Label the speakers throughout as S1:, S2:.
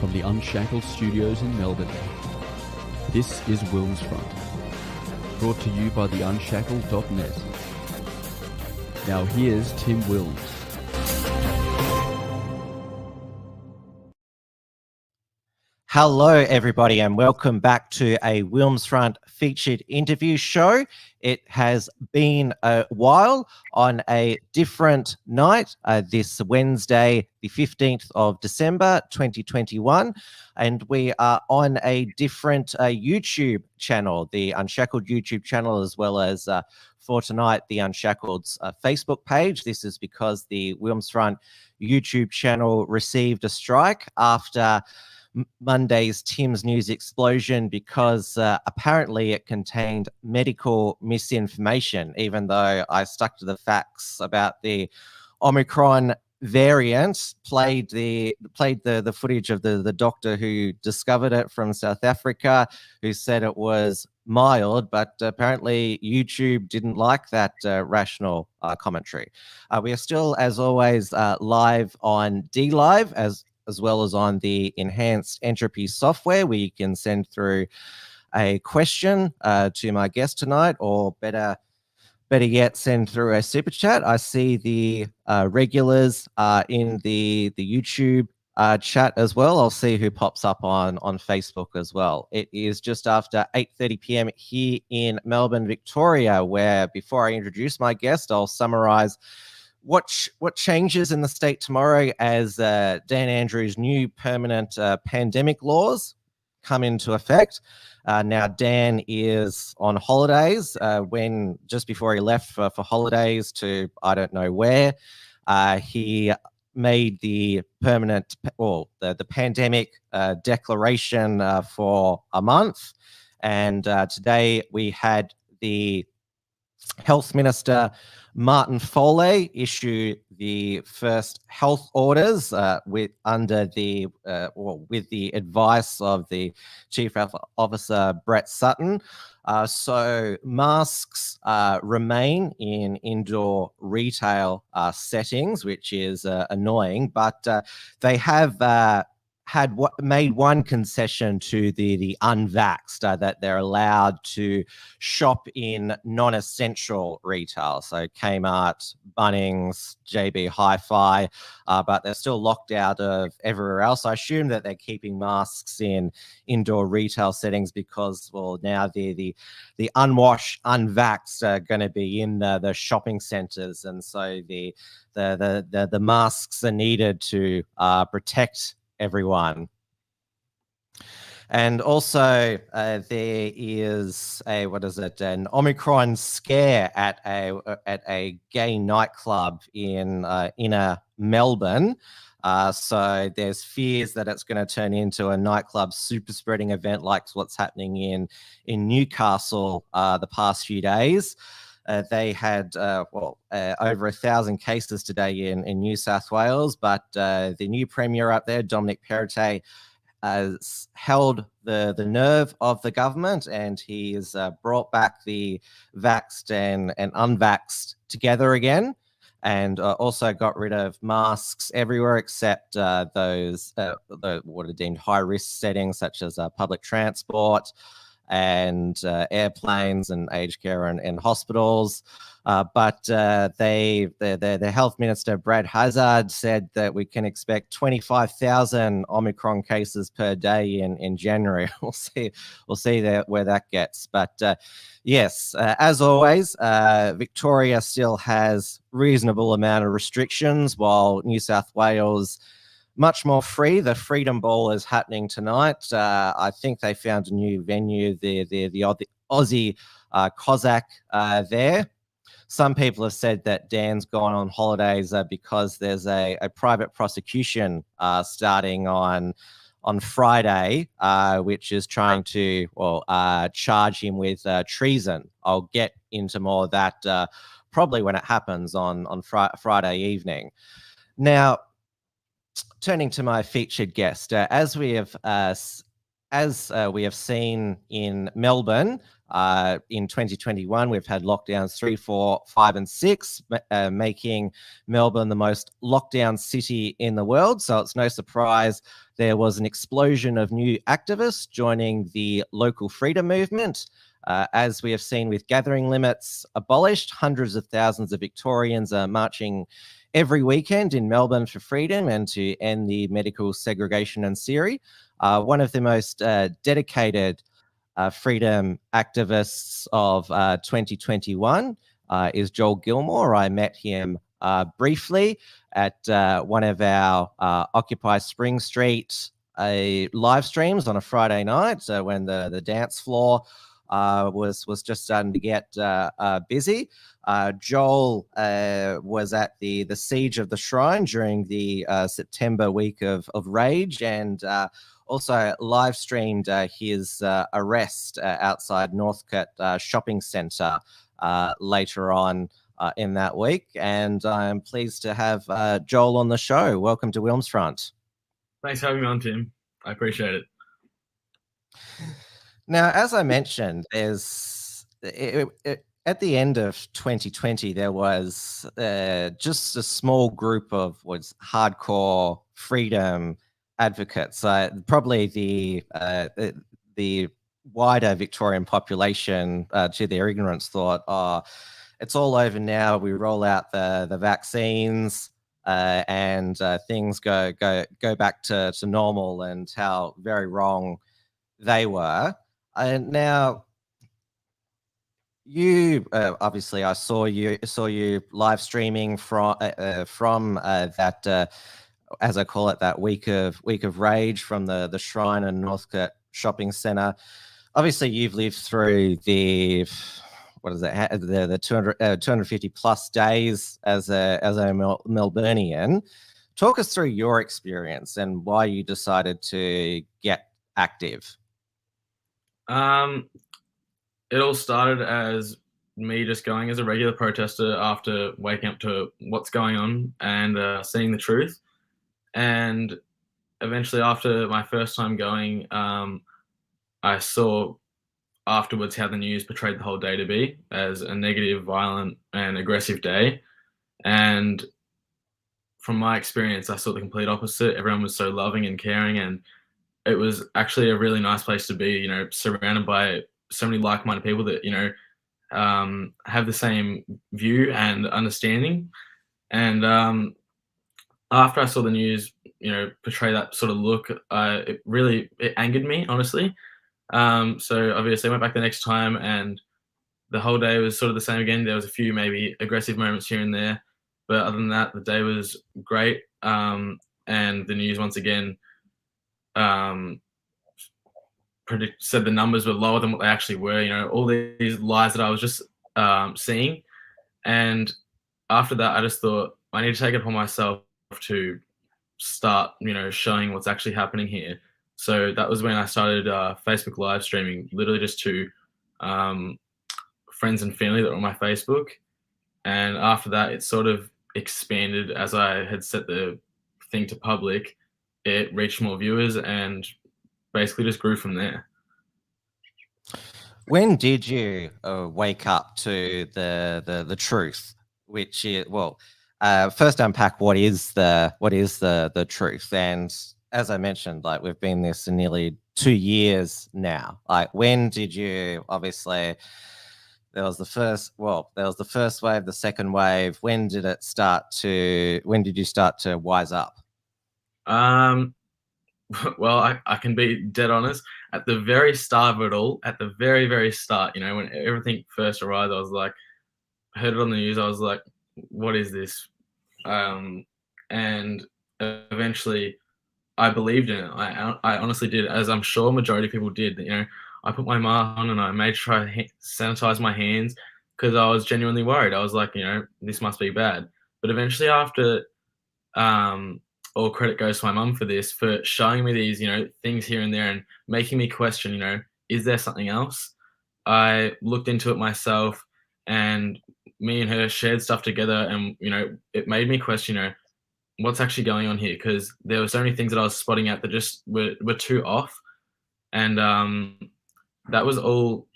S1: from the Unshackled studios in Melbourne. This is WilmsFront, brought to you by the Unshackled.net. Now here's Tim Wilms.
S2: Hello, everybody, and welcome back to a WilmsFront featured interview show. It has been a while on a different night, this Wednesday, the 15th of December, 2021, and we are on a different YouTube channel, the Unshackled YouTube channel, as well as for tonight, the Unshackled's Facebook page. This is because the WilmsFront YouTube channel received a strike after Monday's Tim's News explosion because apparently it contained medical misinformation, even though I stuck to the facts about the Omicron variant, played the footage of the doctor who discovered it from South Africa, who said it was mild, but apparently YouTube didn't like that rational commentary. We are still, as always, live on DLive, as well as on the enhanced entropy software, where you can send through a question to my guest tonight, or better yet, send through a super chat. I see the regulars in the YouTube chat as well. I'll see who pops up on Facebook as well. It is just after 8:30 p.m. here in Melbourne, Victoria, where, before I introduce my guest, I'll summarize what changes in the state tomorrow as Dan Andrews' new permanent pandemic laws come into effect. Now, Dan is on holidays. Just before he left for holidays to I don't know where, he made the permanent or the pandemic declaration for a month. And today we had the Health Minister Martin Foley issue the first health orders with the advice of the Chief Health Officer Brett Sutton. So masks remain in indoor retail settings, which is annoying, but they have made one concession to the unvaxxed, that they're allowed to shop in non-essential retail, so Kmart, Bunnings, JB Hi-Fi, but they're still locked out of everywhere else. I assume that they're keeping masks in indoor retail settings because, well, now the unwashed, unvaxxed are going to be in the shopping centres, and so the masks are needed to protect everyone. And also there is an Omicron scare at a gay nightclub in inner Melbourne. So there's fears that it's going to turn into a nightclub super spreading event like what's happening in Newcastle the past few days. They had over 1,000 cases today in New South Wales, but the new Premier up there, Dominic Perrottet, has held the nerve of the government, and he has brought back the vaxxed and unvaxxed together again, and also got rid of masks everywhere except those what are deemed high-risk settings, such as public transport and airplanes and aged care and hospitals. But the health minister, Brad Hazzard, said that we can expect 25,000 Omicron cases per day in January. We'll see where that gets. But yes, as always, Victoria still has reasonable amount of restrictions, while New South Wales much more free. The Freedom Ball is happening tonight. I think they found a new venue, the Aussie Cossack there. Some people have said that Dan's gone on holidays because there's a private prosecution starting on Friday, which is trying to charge him with treason. I'll get into more of that probably when it happens on Friday evening. Now, turning to my featured guest, as we have as we have seen in Melbourne in 2021, we've had lockdowns 3, 4, 5, and 6, making Melbourne the most lockdown city in the world. So it's no surprise there was an explosion of new activists joining the local freedom movement. As we have seen with gathering limits abolished, hundreds of thousands of Victorians are marching every weekend in Melbourne for freedom and to end the medical segregation and Siri. One of the most dedicated freedom activists of 2021 is Joel Gilmour. I met him briefly at one of our Occupy Spring Street live streams on a Friday night when the dance floor was just starting to get busy. Joel was at the Siege of the Shrine during the September week of Rage, and also live streamed his arrest outside Northcote shopping centre later on in that week. And I'm pleased to have Joel on the show. Welcome to WilmsFront.
S3: Thanks for having me on, Tim. I appreciate it.
S2: Now, as I mentioned, at the end of 2020, there was just a small group of hardcore freedom advocates. Probably the wider Victorian population, to their ignorance, thought, "Oh, it's all over now. We roll out the vaccines, and things go back to normal," and how very wrong they were. And now, you obviously, I saw you live streaming from that, as I call it, that week of rage from the Shrine and Northcote shopping centre. Obviously, you've lived through the 250 plus days as a Melburnian. Talk us through your experience and why you decided to get active.
S3: It all started as me just going as a regular protester after waking up to what's going on and seeing the truth. And eventually, after my first time going, I saw afterwards how the news portrayed the whole day to be as a negative, violent, and aggressive day. And from my experience, I saw the complete opposite. Everyone was so loving and caring, and it was actually a really nice place to be, surrounded by so many like-minded people that, have the same view and understanding. And after I saw the news, portray that sort of look, it angered me, honestly. So obviously I went back the next time, and the whole day was sort of the same again. There was a few maybe aggressive moments here and there, but other than that, the day was great. And the news once again said the numbers were lower than what they actually were. All these lies that I was just seeing. And after that, I just thought I need to take it upon myself to start, showing what's actually happening here. So that was when I started Facebook live streaming, literally just to friends and family that were on my Facebook. And after that, it sort of expanded as I had set the thing to public. It reached more viewers and basically just grew from there.
S2: When did you wake up to the truth? Which is, first unpack what is the truth. And as I mentioned, we've been this for nearly 2 years now. When did you, obviously, there was the first wave, the second wave. When did you start to wise up?
S3: Well, I can be dead honest. At the very start of it all, at the very, very start, when everything first arrived, I was like, I heard it on the news. I was like, what is this? And eventually I believed in it. I honestly did, as I'm sure majority of people did. I put my mask on and I made sure I sanitize my hands because I was genuinely worried. I was like, this must be bad. But eventually, after all credit goes to my mum for this, for showing me these, things here and there and making me question, is there something else? I looked into it myself, and me and her shared stuff together, and, it made me question, what's actually going on here? Because there were so many things that I was spotting out that just were too off. and that was all.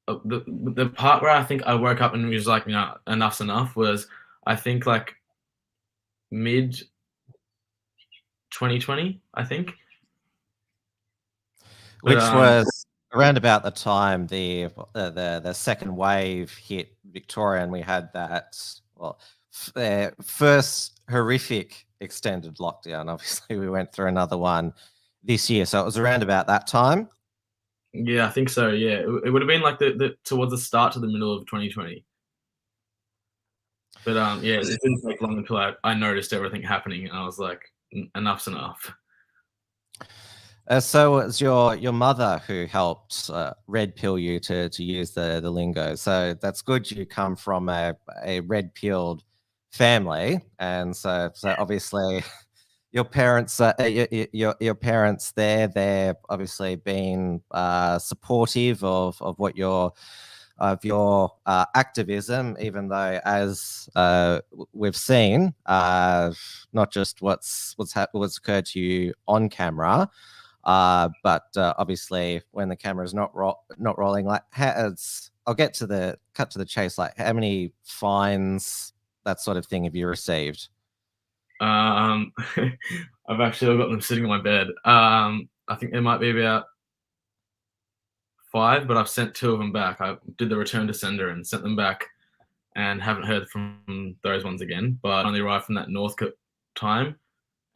S3: The part where I think I woke up and was like, enough's enough was, I think, like mid 2020, I think.
S2: Which was around about the time the second wave hit Victoria, and we had that first horrific extended lockdown. Obviously, we went through another one this year, so it was around about that time.
S3: Yeah, I think so. Yeah, it would have been like the towards the start to the middle of 2020. But yeah, it didn't take long until I noticed everything happening, and I was like, enough's enough.
S2: So it's your mother who helped red pill you to use the lingo. So that's good. You come from a red pilled family, and so obviously your parents, your parents they're obviously been supportive of what your activism, even though, as we've seen, not just what's occurred to you on camera. But obviously, when the camera is not rolling, like I'll cut to the chase. Like, how many fines, that sort of thing, have you received?
S3: I've actually got them sitting on my bed. I think there might be about 5, but I've sent 2 of them back. I did the return to sender and sent them back, and haven't heard from those ones again. But only arrived from that Northcote time,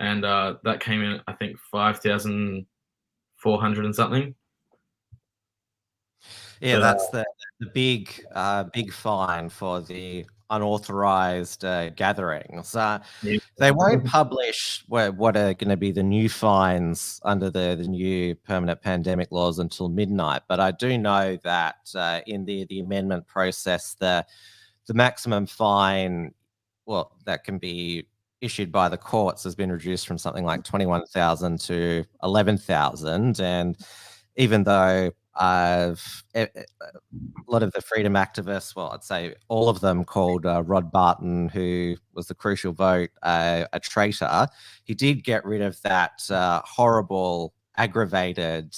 S3: and that came in, I think, 5,400 and something.
S2: Yeah, that's the big fine for the unauthorized gatherings. They won't publish what are going to be the new fines under the new permanent pandemic laws until midnight. But I do know that in the amendment process, the maximum fine, well, that can be issued by the courts has been reduced from something like 21,000 to 11,000. And even though a lot of the freedom activists, well, I'd say all of them, called Rod Barton, who was the crucial vote, a traitor, he did get rid of that horrible aggravated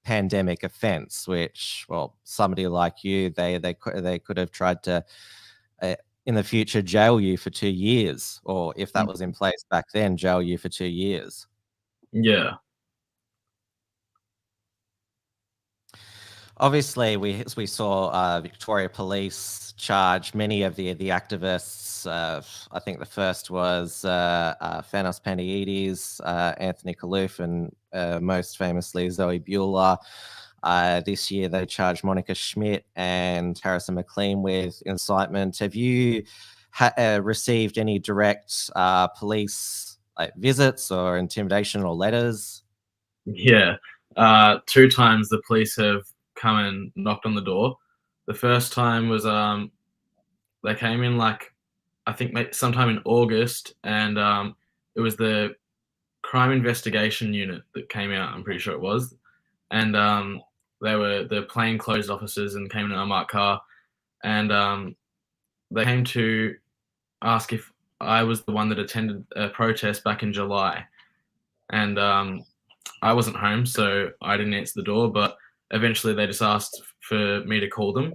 S2: pandemic offence, which, well, somebody like you, they could have tried to in the future jail you for 2 years, or if that was in place back then, jail you for 2 years.
S3: Yeah.
S2: Obviously, we saw Victoria Police charge many of the activists. I think the first was Thanos Pandiides, Anthony Kaloof, and most famously Zoe Bueller. This year, they charged Monica Schmidt and Harrison McLean with incitement. Have you received any direct police visits or intimidation or letters?
S3: Yeah. 2 times the police have come and knocked on the door. The first time was they came in, like, I think sometime in August, and it was the crime investigation unit that came out, I'm pretty sure it was, and they were the plainclothes officers and came in an unmarked car, and they came to ask if I was the one that attended a protest back in July, and I wasn't home, so I didn't answer the door, but eventually they just asked for me to call them.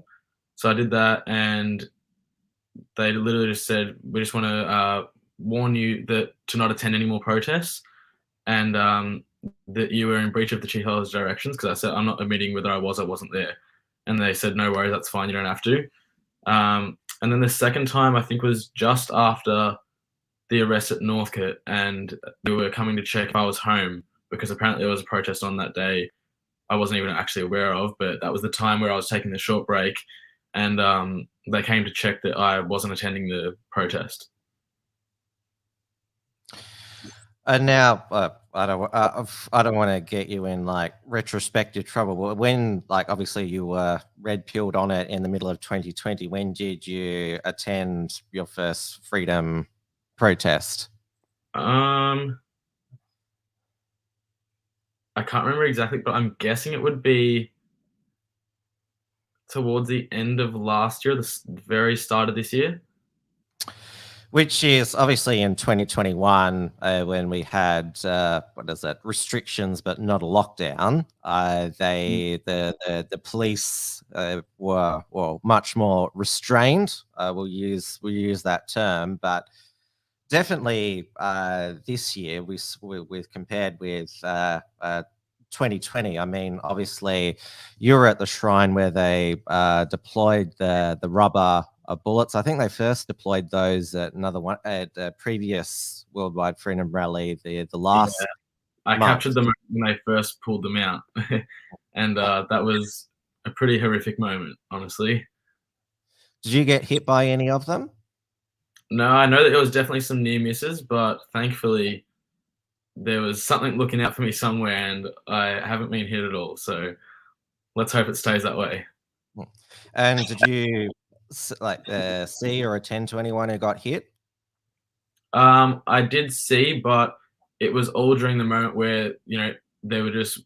S3: So I did that, and they literally just said, we just want to warn you that to not attend any more protests, and that you were in breach of the Chief Elder's directions, because I said, I'm not admitting whether I was or wasn't there. And they said, no worries, that's fine, you don't have to. And then the second time, I think, was just after the arrest at Northcote, and they were coming to check if I was home, because apparently there was a protest on that day I wasn't even actually aware of, but that was the time where I was taking the short break, and they came to check that I wasn't attending the protest.
S2: And now, I don't want to get you in like retrospective trouble, but when, like, obviously you were red pilled on it in the middle of 2020, when did you attend your first freedom protest?
S3: I can't remember exactly, but I'm guessing it would be towards the end of last year, the very start of this year.
S2: Which is obviously in 2021 when we had restrictions but not a lockdown. The police were much more restrained. We'll use that term, but definitely this year we've compared with 2020. I mean, obviously, you were at the shrine where they deployed the rubber bullets. I think they first deployed those at a previous Worldwide Freedom Rally. The last.
S3: Yeah, I captured them when they first pulled them out, and that was a pretty horrific moment, honestly.
S2: Did you get hit by any of them?
S3: No, I know that there was definitely some near misses, but thankfully there was something looking out for me somewhere, and I haven't been hit at all. So let's hope it stays that way.
S2: And did you see or attend to anyone who got hit?
S3: I did see, but it was all during the moment where there were just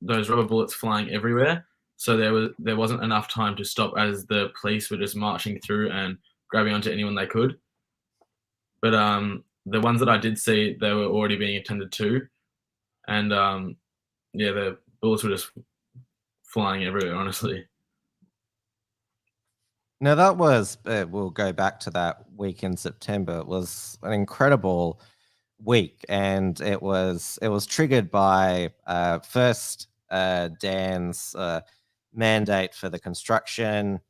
S3: those rubber bullets flying everywhere. So there wasn't enough time to stop as the police were just marching through and grabbing onto anyone they could. But the ones that I did see, they were already being attended to, and the bullets were just flying everywhere, honestly.
S2: Now that was, we'll go back to that week in September. It was an incredible week, and it was triggered by first Dan's mandate for the construction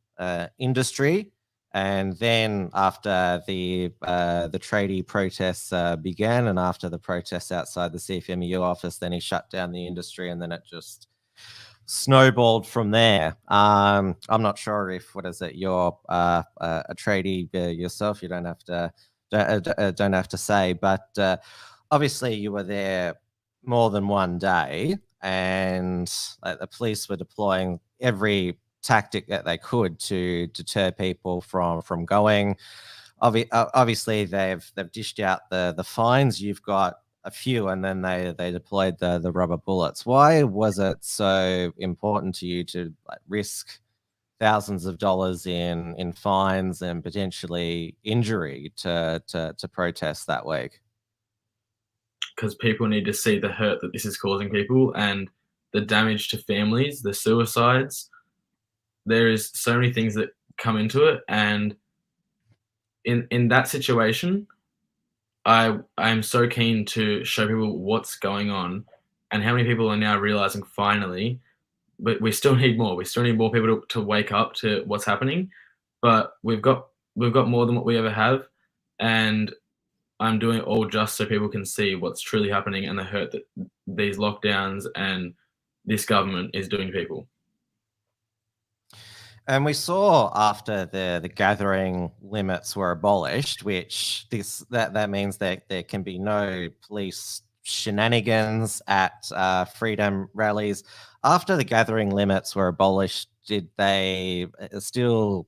S2: industry, and then after the tradie protests began, and after the protests outside the CFMEU office, then he shut down the industry, and then it just snowballed from there. I'm not sure if you're a tradie yourself. You don't have to say, but obviously you were there more than one day, and the police were deploying every tactic that they could to deter people from going. Obviously, they've dished out the fines. You've got a few, and then they deployed the rubber bullets. Why was it so important to you to risk thousands of dollars in fines and potentially injury to protest that week?
S3: Because people need to see the hurt that this is causing people and the damage to families, the suicides. There is so many things that come into it, and in that situation, I am so keen to show people what's going on and how many people are now realizing finally, but we still need more. We still need more people to wake up to what's happening, but we've got more than what we ever have, and I'm doing it all just so people can see what's truly happening and the hurt that these lockdowns and this government is doing to people.
S2: And we saw after the gathering limits were abolished, which that means that there can be no police shenanigans at freedom rallies. After the gathering limits were abolished, did they still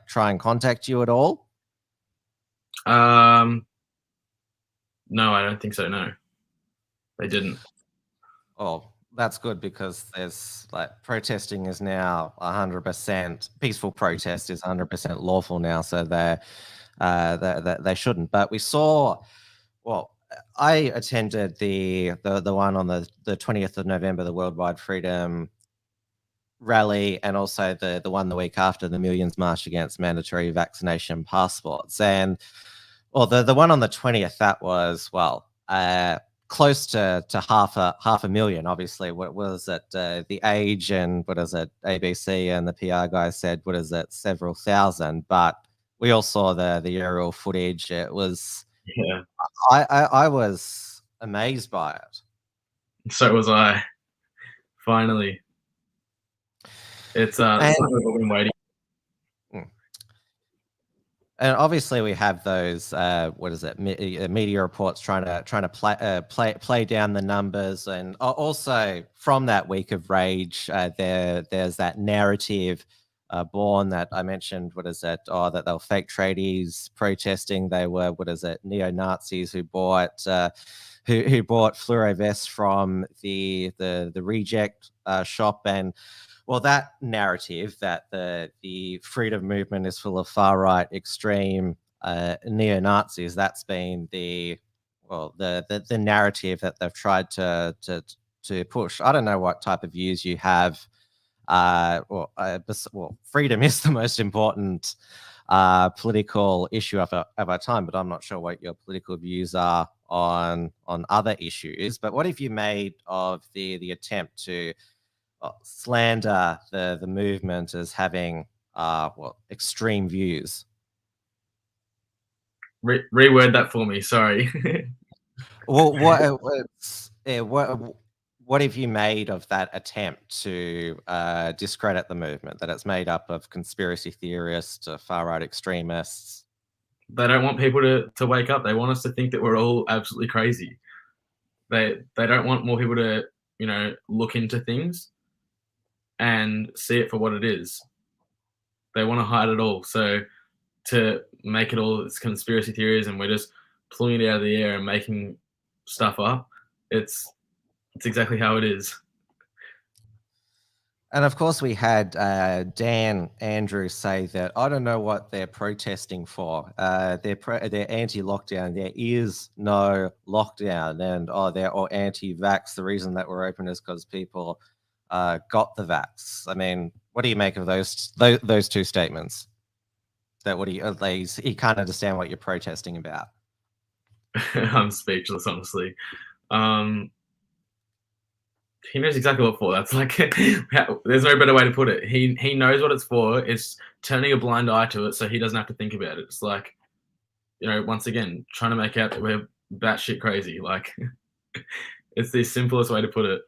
S2: try and contact you at all?
S3: No, I don't think so. No, they didn't.
S2: Oh, that's good, because there's protesting is now 100%. Peaceful protest is 100% lawful now, so they shouldn't. But we saw, I attended the one on the 20th of November, the Worldwide Freedom Rally, and also the one the week after, the Millions March Against Mandatory Vaccination Passports. And the one on the 20th, that was close to half a million. Obviously, what was it? The Age and ABC and the PR guy said several thousand. But we all saw the aerial footage. It was,
S3: yeah.
S2: I was amazed by it.
S3: So was I. Finally, it's something we've been waiting.
S2: And obviously, we have those media reports trying to play down the numbers, and also from that week of rage, there's that narrative born that I mentioned. That they were fake tradies protesting. They were neo-Nazis who bought fluoro vests from the reject shop. And that narrative that the freedom movement is full of far-right extreme neo-Nazis. That's been the narrative that they've tried to push. I don't know what type of views you have. Freedom is the most important political issue of our time, but I'm not sure what your political views are on other issues. But what have you made of the attempt to slander the movement as having extreme views?
S3: Reword that for me. Sorry.
S2: Well, what have you made of that attempt to discredit the movement, that it's made up of conspiracy theorists, far-right extremists?
S3: They don't want people to wake up. They want us to think that we're all absolutely crazy. They don't want more people to, look into things and see it for what it is. They want to hide it all. So to make it all it's conspiracy theories and we're just pulling it out of the air and making stuff up, it's exactly how it is.
S2: And of course, we had Dan Andrews say that I don't know what they're protesting for. They're anti-lockdown. There is no lockdown, and they're all anti-vax. The reason that we're open is because people got the vax. I mean, what do you make of those two statements? That you can't understand what you're protesting about.
S3: I'm speechless, honestly. He knows exactly what for. That's like, there's no better way to put it. He knows what it's for. It's turning a blind eye to it so he doesn't have to think about it. It's like, once again, trying to make out that we're batshit crazy. Like, it's the simplest way to put it.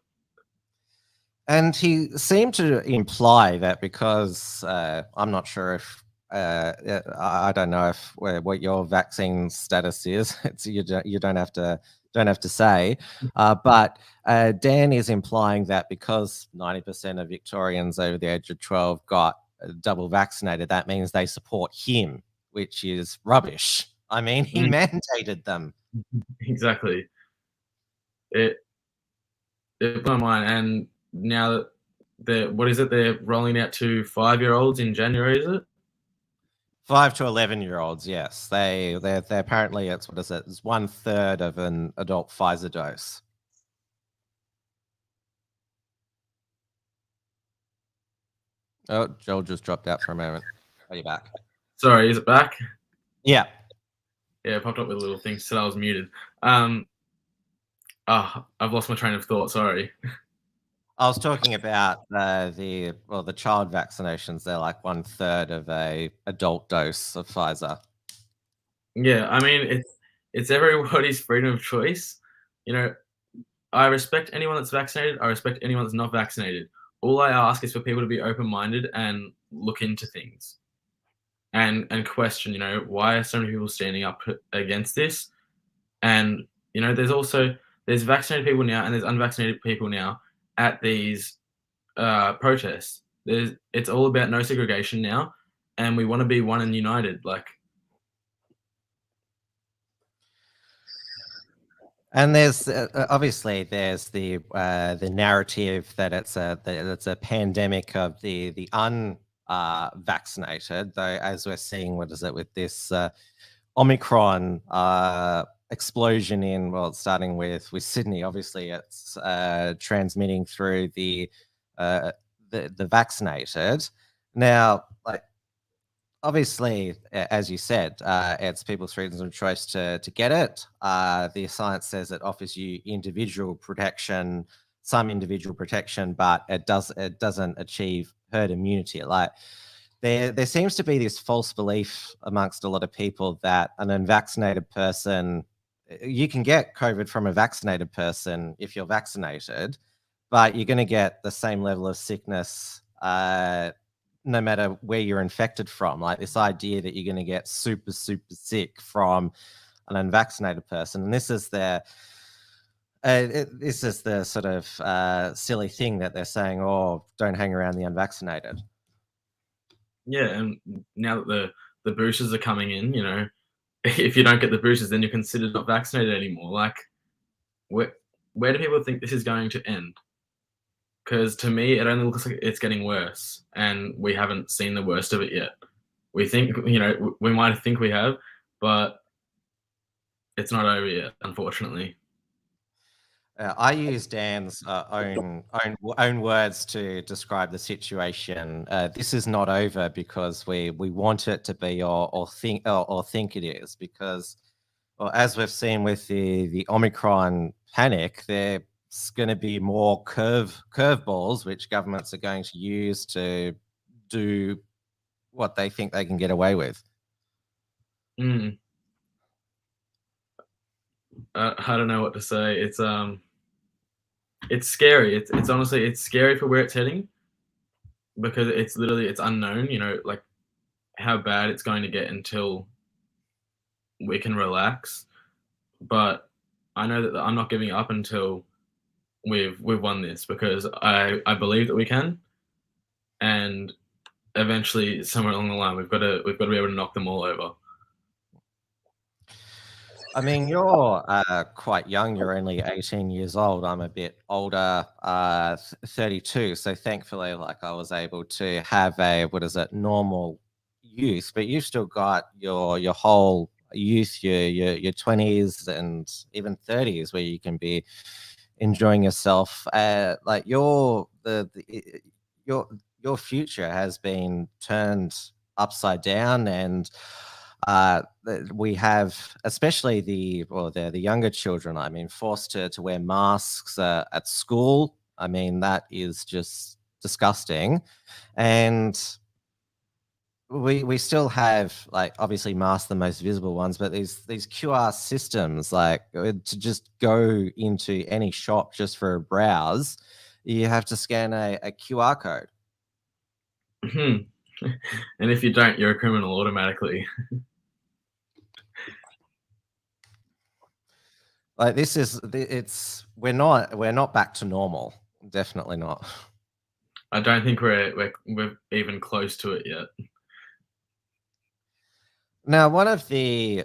S2: And he seemed to imply that because I'm not sure if I don't know if what your vaccine status is. You don't have to say, but Dan is implying that because 90% of Victorians over the age of 12 got double vaccinated, that means they support him, which is rubbish. I mean, he mandated them.
S3: Exactly. It blew my mind. And now that they're rolling out to 5-year-olds in January, is it?
S2: 5 to 11-year-olds, yes. They're apparently, it's 1/3 of an adult Pfizer dose. Oh, Joel just dropped out for a moment. Are you back?
S3: Sorry, is it back?
S2: Yeah.
S3: Yeah, it popped up with a little thing, said I was muted. I've lost my train of thought, sorry.
S2: I was talking about the child vaccinations. They're like 1/3 of a adult dose of Pfizer.
S3: Yeah, I mean, it's everybody's freedom of choice. I respect anyone that's vaccinated. I respect anyone that's not vaccinated. All I ask is for people to be open-minded and look into things and question, why are so many people standing up against this? And, there's vaccinated people now and there's unvaccinated people now at these protests. It's all about no segregation now, and we want to be one and united.
S2: And there's obviously the narrative that it's a pandemic of the unvaccinated. Though, as we're seeing, what is it with this Omicron explosion starting with Sydney. Obviously, it's transmitting through the vaccinated. Now, obviously, as you said, it's people's freedoms of choice to get it. The science says it offers you individual protection, some individual protection, but it doesn't achieve herd immunity. There seems to be this false belief amongst a lot of people that an unvaccinated person, you can get COVID from a vaccinated person if you're vaccinated, but you're going to get the same level of sickness no matter where you're infected from. Like this idea that you're going to get super, super sick from an unvaccinated person. And this is the sort of silly thing that they're saying, oh, don't hang around the unvaccinated.
S3: Yeah, and now that the boosters are coming in, if you don't get the boosters, then you're considered not vaccinated anymore. Where do people think this is going to end? Because to me, it only looks like it's getting worse, and we haven't seen the worst of it yet. We think, we might think we have, but it's not over yet, unfortunately.
S2: I use Dan's own words to describe the situation. This is not over because we want it to be or think it is, because, well, as we've seen with the Omicron panic, there's going to be more curveballs which governments are going to use to do what they think they can get away with.
S3: I don't know what to say. It's scary. It's honestly, it's scary for where it's heading, because it's unknown. Like how bad it's going to get until we can relax. But I know that I'm not giving up until we've won this, because I believe that we can, and eventually somewhere along the line we've got to be able to knock them all over.
S2: I mean, you're quite young. You're only 18 years old. I'm a bit older, 32. So thankfully, like, I was able to have a, normal youth. But you've still got your whole youth, your 20s and even 30s, where you can be enjoying yourself. Like your future has been turned upside down, and we have, especially the younger children, I mean, forced to wear masks at school. I mean, that is just disgusting. And we still have, like, obviously masks, the most visible ones, but these QR systems, like, to just go into any shop just for a browse, you have to scan a QR code.
S3: And if you don't, you're a criminal automatically.
S2: Like, we're not back to normal. Definitely not.
S3: I don't think we're even close to it yet.
S2: Now, one of the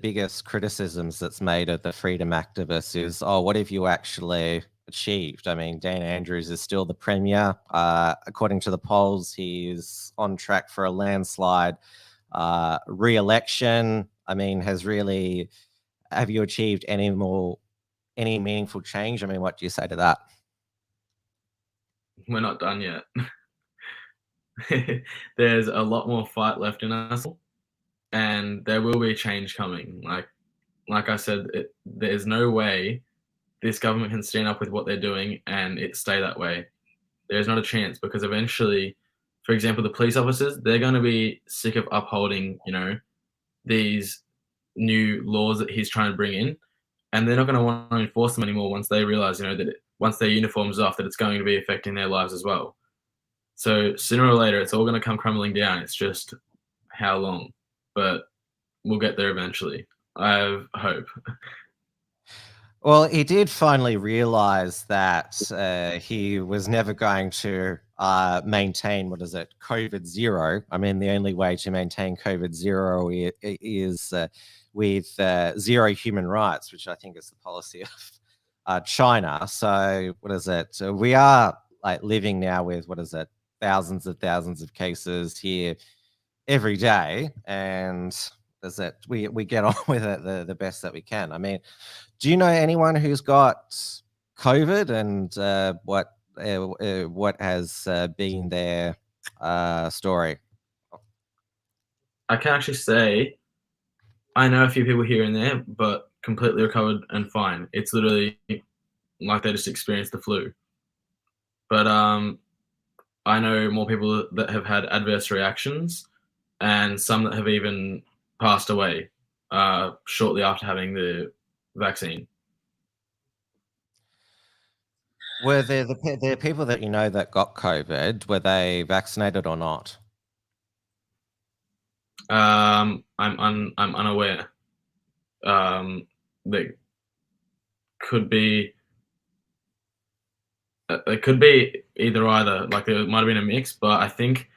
S2: biggest criticisms that's made of the freedom activists is, oh, what have you actually achieved? I mean, Dan Andrews is still the premier. According to the polls, he's on track for a landslide re-election. I mean, have you achieved any meaningful change? I mean, what do you say to that?
S3: We're not done yet. There's a lot more fight left in us, and there will be change coming. Like I said, there's no way this government can stand up with what they're doing and it stay that way. There's not a chance, because eventually, for example, the police officers, they're going to be sick of upholding, these new laws that he's trying to bring in, and they're not going to want to enforce them anymore once they realize, that once their uniform's off, that it's going to be affecting their lives as well. So sooner or later, it's all going to come crumbling down. It's just how long, but we'll get there eventually. I have hope.
S2: Well, he did finally realize that he was never going to maintain, COVID zero. I mean, the only way to maintain COVID zero is with zero human rights, which I think is the policy of China. So we are, like, living now with, thousands of cases here every day, and we get on with it the best that we can. I mean, do you know anyone who's got COVID, and what has been their story?
S3: I can actually say I know a few people here and there, but completely recovered and fine. It's literally like they just experienced the flu. But I know more people that have had adverse reactions, and some that have even passed away shortly after having the vaccine.
S2: Were there the people that you know that got COVID, were they vaccinated or not?
S3: I'm unaware. They could be. It could be either. Like, there might have been a mix, but I think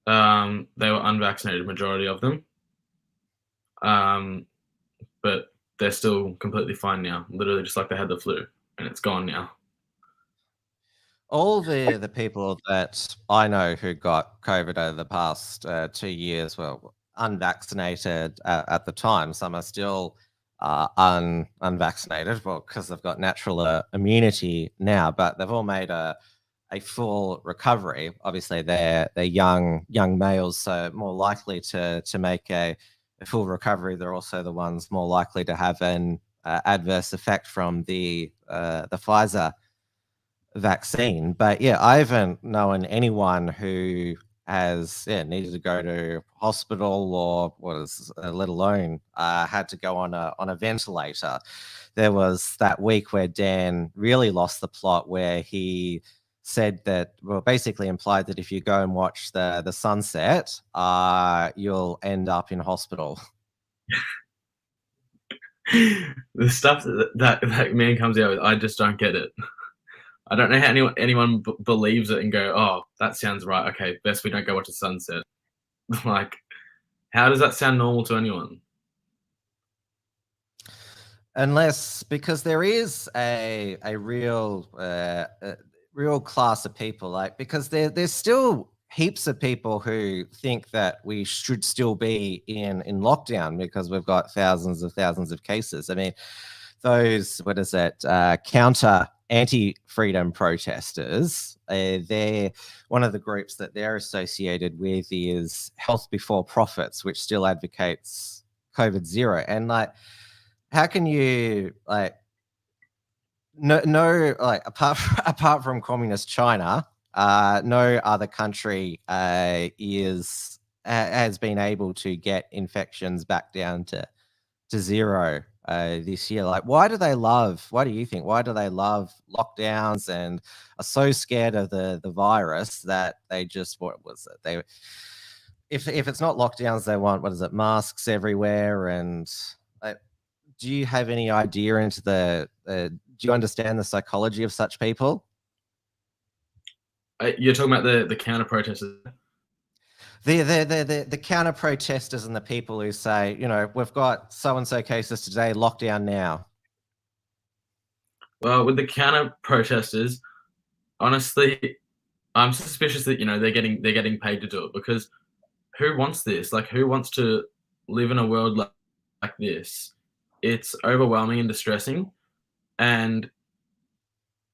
S3: they were unvaccinated, majority of them. But they're still completely fine now. Literally, just like they had the flu, and it's gone now.
S2: All the people that I know who got COVID over the past 2 years, well, unvaccinated at the time. Some are still unvaccinated, well, because they've got natural immunity now, but they've all made a full recovery. Obviously, they're young males, so more likely to make a full recovery. They're also the ones more likely to have an adverse effect from the Pfizer vaccine. But yeah, I haven't known anyone who has needed to go to hospital or let alone had to go on a ventilator. There was that week where Dan really lost the plot, where he said that, well, basically implied that if you go and watch the sunset, you'll end up in hospital.
S3: The stuff that man comes out with, I just don't get it. I don't know how anyone believes it and go, oh, that sounds right. Okay, best we don't go watch the sunset. Like, how does that sound normal to anyone?
S2: Unless, because there is a real class of people, like, because there's still heaps of people who think that we should still be in lockdown because we've got thousands of cases. I mean, those, counter anti-freedom protesters, they're one of the groups that they're associated with is Health Before Profits, which still advocates COVID zero. And like, how can you apart from communist China, no other country has been able to get infections back down to zero this year. Like, why do you think, why do they love lockdowns and are so scared of the virus that they just, if it's not lockdowns, they want, masks everywhere? And do you have any idea into do you understand the psychology of such people?
S3: You're talking about the counter protesters.
S2: The counter protesters and the people who say, we've got so-and-so cases today, lockdown now.
S3: Well, with the counter protesters, honestly, I'm suspicious that they're getting paid to do it, because who wants this? Like, who wants to live in a world like this? It's overwhelming and distressing, and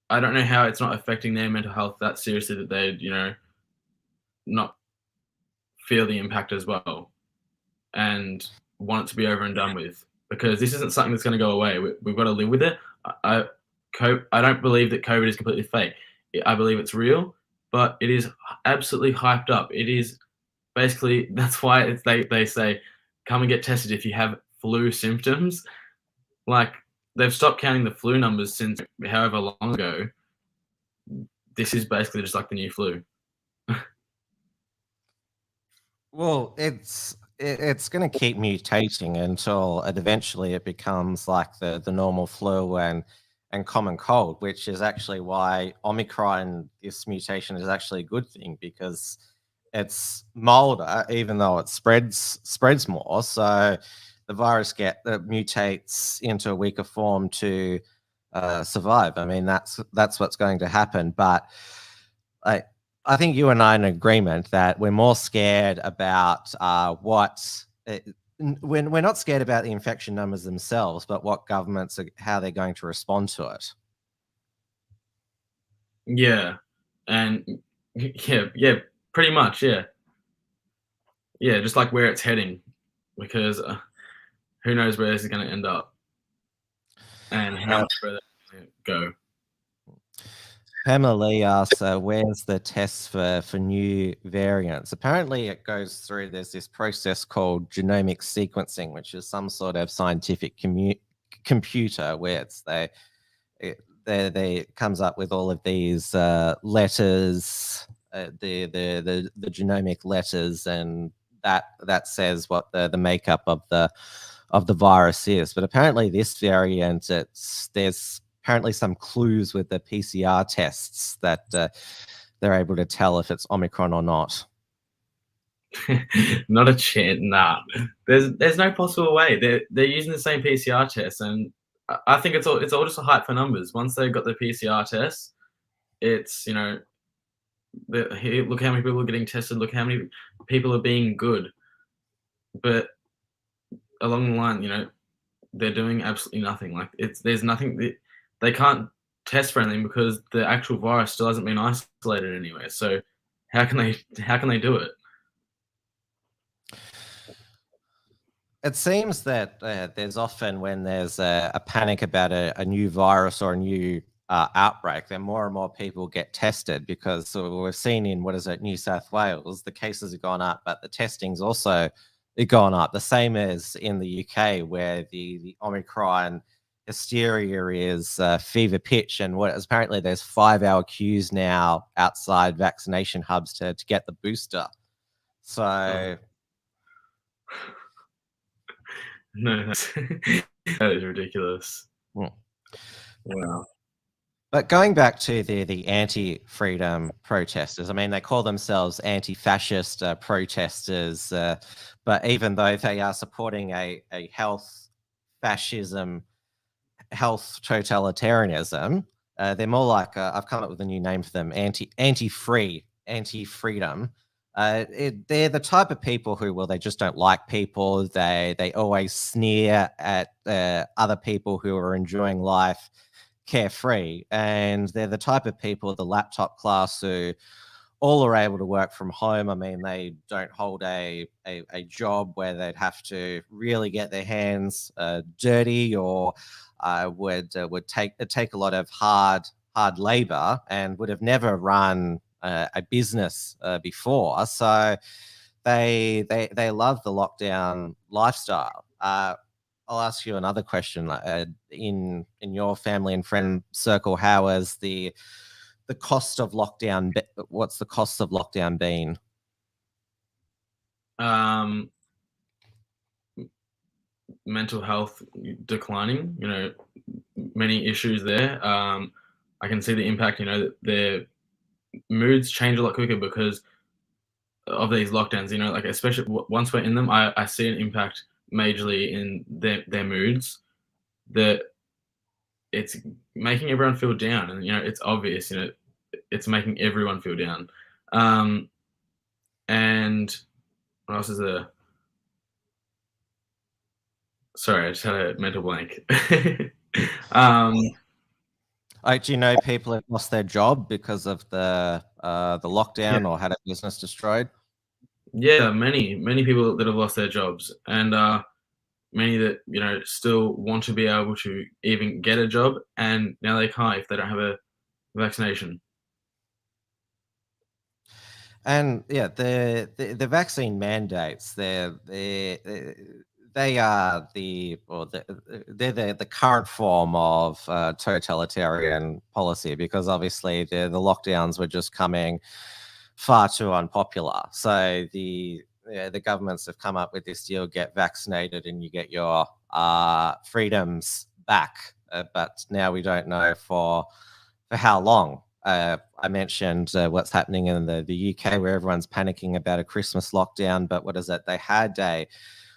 S3: I don't know how it's not affecting their mental health that seriously that they'd not feel the impact as well and want it to be over and done with, because this isn't something that's going to go away. We've got to live with it. I don't believe that COVID is completely fake. I believe it's real, but it is absolutely hyped up. It is basically, that's why they say, come and get tested if you have flu symptoms. Like, they've stopped counting the flu numbers since however long ago. This is basically just like the new flu.
S2: Well, it's going to keep mutating until eventually it becomes like the normal flu and common cold, which is actually why Omicron, this mutation, is actually a good thing, because it's milder, even though it spreads more. So the virus mutates into a weaker form to survive. I mean, that's what's going to happen. But I think you and I are in agreement that we're more scared about we're not scared about the infection numbers themselves, but what governments how they're going to respond to it.
S3: Yeah, and yeah, pretty much, yeah, just like where it's heading, because who knows where this is going to end up and how much further it's going to go.
S2: Pamela Lee asks, where's the tests for new variants? Apparently it goes through, there's this process called genomic sequencing, which is some sort of scientific computer where they comes up with all of these letters, the genomic letters, and that says what the makeup of the virus is. But apparently this variant, there's apparently some clues with the PCR tests that they're able to tell if it's Omicron or not.
S3: Not a chance. Nah, there's no possible way. They're using the same PCR tests, and I think it's all just a hype for numbers. Once they've got the PCR tests, it's look how many people are getting tested. Look how many people are being good. but along the line, you know, they're doing absolutely nothing. Like there's nothing they can't test for anything because the actual virus still hasn't been isolated anywhere. So how can they do it?
S2: It seems that there's often when there's a panic about a new virus or a new outbreak, then more and more people get tested because we've seen in, New South Wales, the cases have gone up, but the testing's also gone up. The same as in the UK, where the Omicron hysteria is fever pitch, and apparently there's 5-hour queues now outside vaccination hubs to get the booster. So.
S3: No, that is ridiculous.
S2: Hmm.
S3: Wow.
S2: But going back to the anti-freedom protesters, I mean, they call themselves anti-fascist protesters, but even though they are supporting a health fascism, health totalitarianism, they're more like, I've come up with a new name for them, anti-free, anti-freedom. They're the type of people who, well, they just don't like people. They always sneer at other people who are enjoying life carefree, and they're the type of people, the laptop class, who all are able to work from home. I mean, they don't hold a job where they'd have to really get their hands dirty, or would take a lot of hard labor, and would have never run a business before. So they love the lockdown lifestyle. I'll ask you another question. In your family and friend circle, how has the cost of lockdown? What's the cost of lockdown been?
S3: Mental health declining. You know, many issues there. I can see the impact. You know, that their moods change a lot quicker because of these lockdowns. You know, like especially once we're in them, I see an impact majorly in their moods. That it's making everyone feel down, and you know, it's obvious. You know, it's making everyone feel down. And what else is there? Sorry, I just had a mental blank.
S2: Do you know people have lost their job because of the lockdown,
S3: Yeah.
S2: or had a business destroyed?
S3: Yeah, many people that have lost their jobs, and many that, you know, still want to be able to even get a job, and now they can't if they don't have a vaccination.
S2: And yeah, the vaccine mandates, they are they're the current form of totalitarian policy, because obviously the lockdowns were just coming far too unpopular. So the governments have come up with this deal: get vaccinated and you get your freedoms back. But now we don't know for how long. I mentioned what's happening in the UK, where everyone's panicking about a Christmas lockdown. But what is it? They had a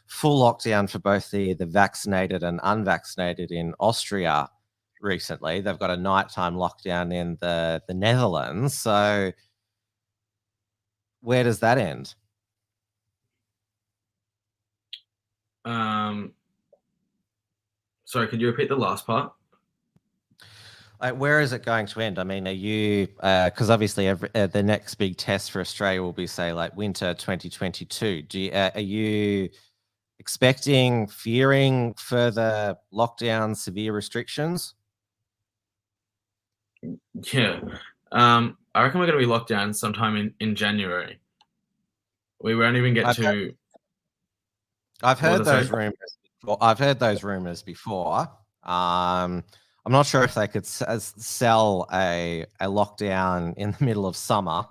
S2: full lockdown for both the vaccinated and unvaccinated in Austria recently. They've got a nighttime lockdown in the Netherlands. So where does that end?
S3: Sorry, could you repeat the last part?
S2: Where is it going to end? I mean, are you, because obviously the next big test for Australia will be, say, like winter 2022. Are you expecting, fearing further lockdowns, severe restrictions?
S3: Yeah. I reckon we're going to be locked down sometime in January. We won't even get to.
S2: I've heard those rumors. I've heard those rumors before. I'm not sure if they could sell a lockdown in the middle of summer.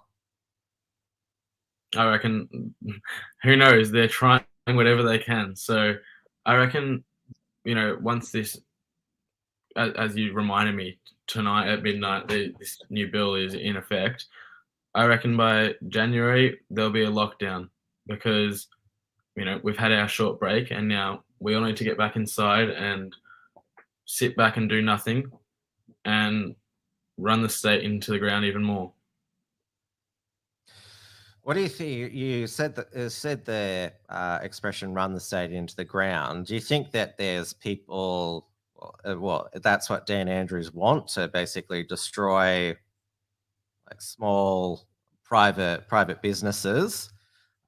S3: I reckon, who knows? They're trying whatever they can. So I reckon, you know, once this, as you reminded me tonight at midnight, this new bill is in effect. I reckon by January there'll be a lockdown because, you know, we've had our short break and now we all need to get back inside and sit back and do nothing and run the state into the ground even more.
S2: What do you think? You said that said the expression "run the state into the ground." Do you think that there's people? Well, that's what Dan Andrews want to basically destroy, like small private businesses.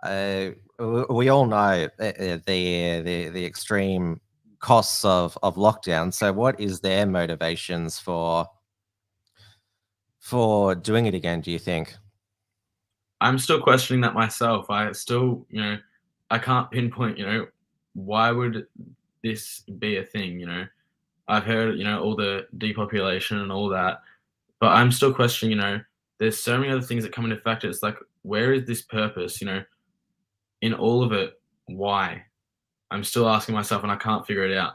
S2: We all know the extreme costs of lockdown. So, what is their motivations for doing it again? Do you think?
S3: I'm still questioning that myself. I still, I can't pinpoint, why would this be a thing, I've heard, all the depopulation and all that, but I'm still questioning, there's so many other things that come into factor. It's like, where is this purpose, in all of it? Why? I'm still asking myself, and I can't figure it out.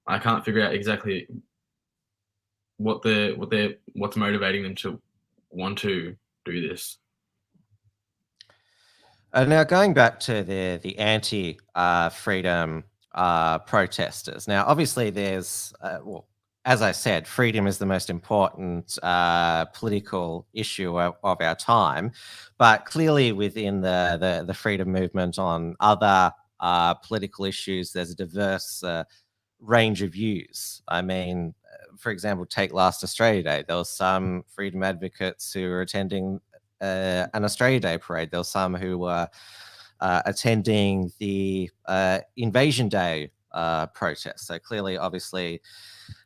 S3: I can't figure out exactly what's motivating them to want to do this.
S2: Now, going back to the anti-freedom protesters. Now, obviously, there's well, as I said, freedom is the most important political issue of our time. But clearly, within the freedom movement on other political issues, there's a diverse range of views. I mean, for example, take last Australia Day. There was some freedom advocates who were attending an Australia Day parade. There were some who were attending the Invasion Day protest. So clearly, obviously,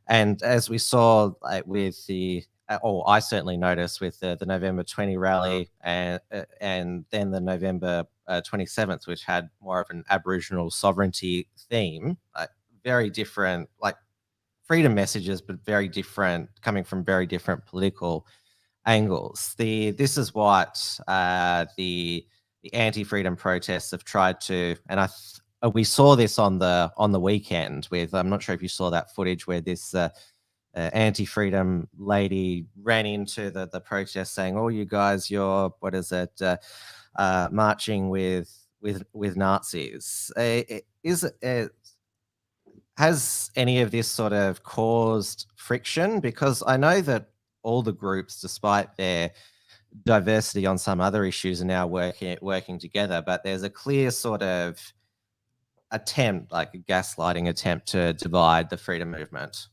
S2: and as we saw with the, or I certainly noticed with the November 20 rally and then the November 27th, which had more of an Aboriginal sovereignty theme, very different, like freedom messages, but very different, coming from very different political angles. This is what the anti-freedom protests have tried to, and we saw this on the weekend with, I'm not sure if you saw that footage where this anti-freedom lady ran into the protest saying, "Oh, you guys, you're marching with Nazis." Has any of this sort of caused friction? Because I know that all the groups, despite their diversity on some other issues, are now working together, but there's a clear sort of attempt, like a gaslighting attempt, to divide the freedom movement.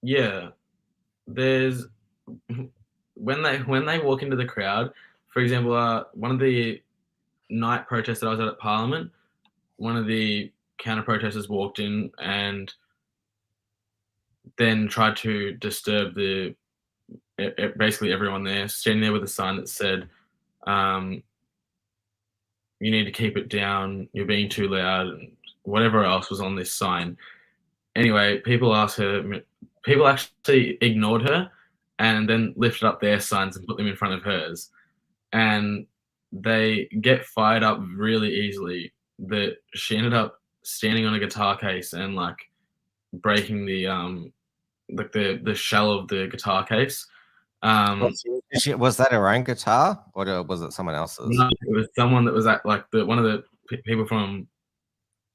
S3: Yeah, there's when they walk into the crowd, for example, one of the night protests that I was at Parliament, one of the counter protesters walked in and then tried to disturb basically everyone there, standing there with a sign that said, "You need to keep it down. You're being too loud," and whatever else was on this sign. Anyway, people actually ignored her and then lifted up their signs and put them in front of hers. And they get fired up really easily. That she ended up standing on a guitar case and like breaking the shell of the guitar case.
S2: Was that her own guitar, or was it someone else's?
S3: No, it was someone that was at like one of the people from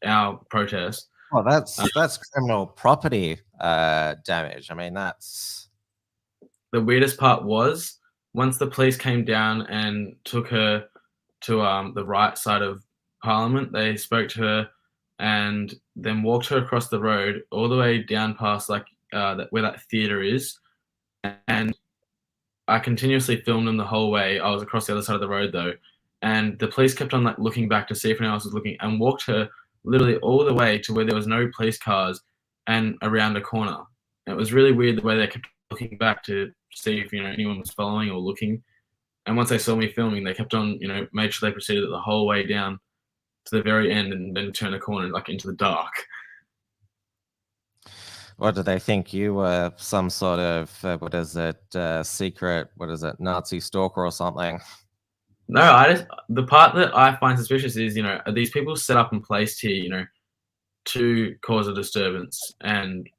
S3: our protest.
S2: Oh, that's criminal property damage. I mean, that's
S3: the weirdest part was once the police came down and took her to the right side of Parliament, they spoke to her and then walked her across the road all the way down past like where that theatre is. And I continuously filmed them the whole way. I was across the other side of the road though, and the police kept on like looking back to see if anyone else was looking, and walked her literally all the way to where there was no police cars and around a corner. And it was really weird the way they kept looking back to see if anyone was following or looking. And once they saw me filming, they kept on, made sure they proceeded the whole way down to the very end and then turned a corner like into the dark.
S2: What do they think? You were some sort of secret, Nazi stalker or something?
S3: No, the part that I find suspicious is, are these people set up and placed here, to cause a disturbance and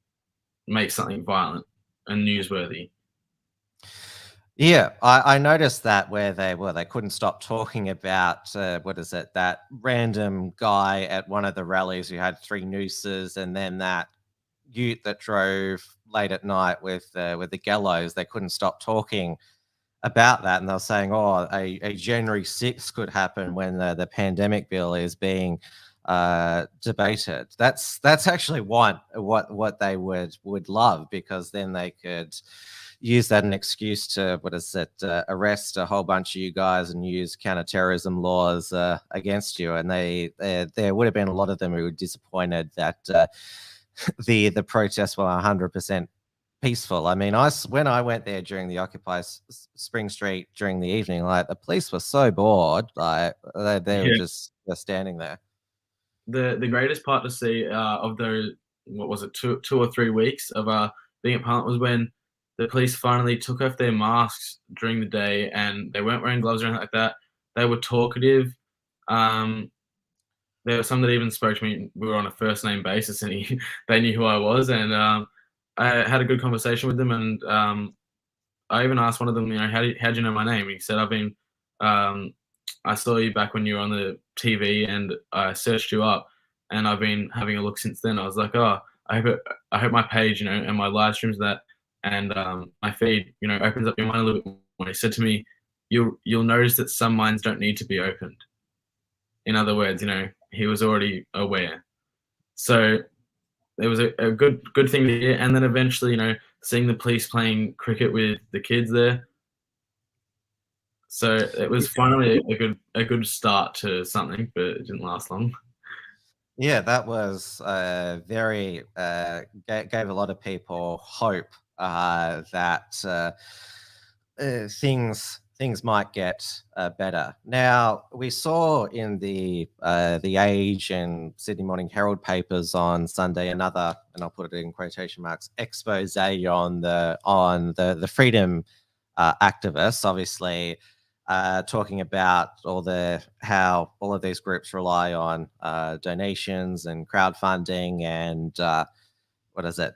S3: make something violent and newsworthy?
S2: Yeah, I noticed that where they couldn't stop talking about that random guy at one of the rallies who had 3 nooses, and then that ute that drove late at night with the gallows. They couldn't stop talking about that, and they were saying, "Oh, a January 6th could happen when the pandemic bill is being debated." That's actually what they would love, because then they could use that an excuse to arrest a whole bunch of you guys and use counterterrorism laws against you. And there would have been a lot of them who were disappointed that the protests were 100% peaceful. I mean, when I went there during the Occupy Spring Street during the evening, like, the police were so bored, like they were just standing there.
S3: The greatest part to see of those, what was it, 2 or 3 weeks of being at Parliament, was when the police finally took off their masks during the day, and they weren't wearing gloves or anything like that. They were talkative. There were some that even spoke to me. We were on a first name basis, and they knew who I was, and I had a good conversation with them. And I even asked one of them, how do you know my name? He said, I saw you back when you were on the TV, and I searched you up, and I've been having a look since then. I was like, oh, I hope my page, and my live streams and my feed, opens up your mind a little bit more. He said to me, you'll notice that some minds don't need to be opened. In other words, he was already aware. So it was a good thing to hear. And then eventually, seeing the police playing cricket with the kids there. So it was finally a good start to something, but it didn't last long.
S2: Yeah, that was very gave a lot of people hope that things might get better. Now, we saw in the Age and Sydney Morning Herald papers on Sunday another, and I'll put it in quotation marks, expose on the freedom activists, obviously talking about how all of these groups rely on donations and crowdfunding and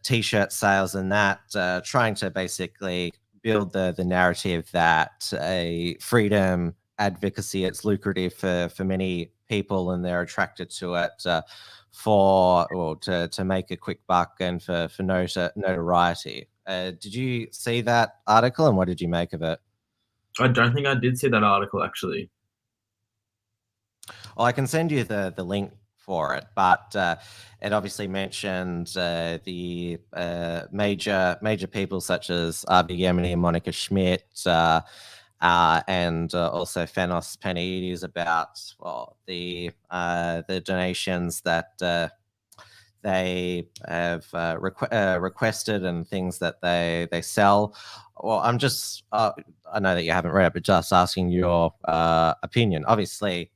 S2: T-shirt sales, and that trying to basically build the narrative that a freedom advocacy, it's lucrative for many people, and they're attracted to it to make a quick buck and for notoriety. Did you see that article, and what did you make of it?
S3: I don't think I did see that article, actually.
S2: Well, I can send you the link for it, but it obviously mentioned the major people such as Avi Yemeni and Monica Schmidt, and also Fanos Panayides about the donations that they have requested and things that they sell. Well, I'm just I know that you haven't read it, but just asking your opinion. Obviously,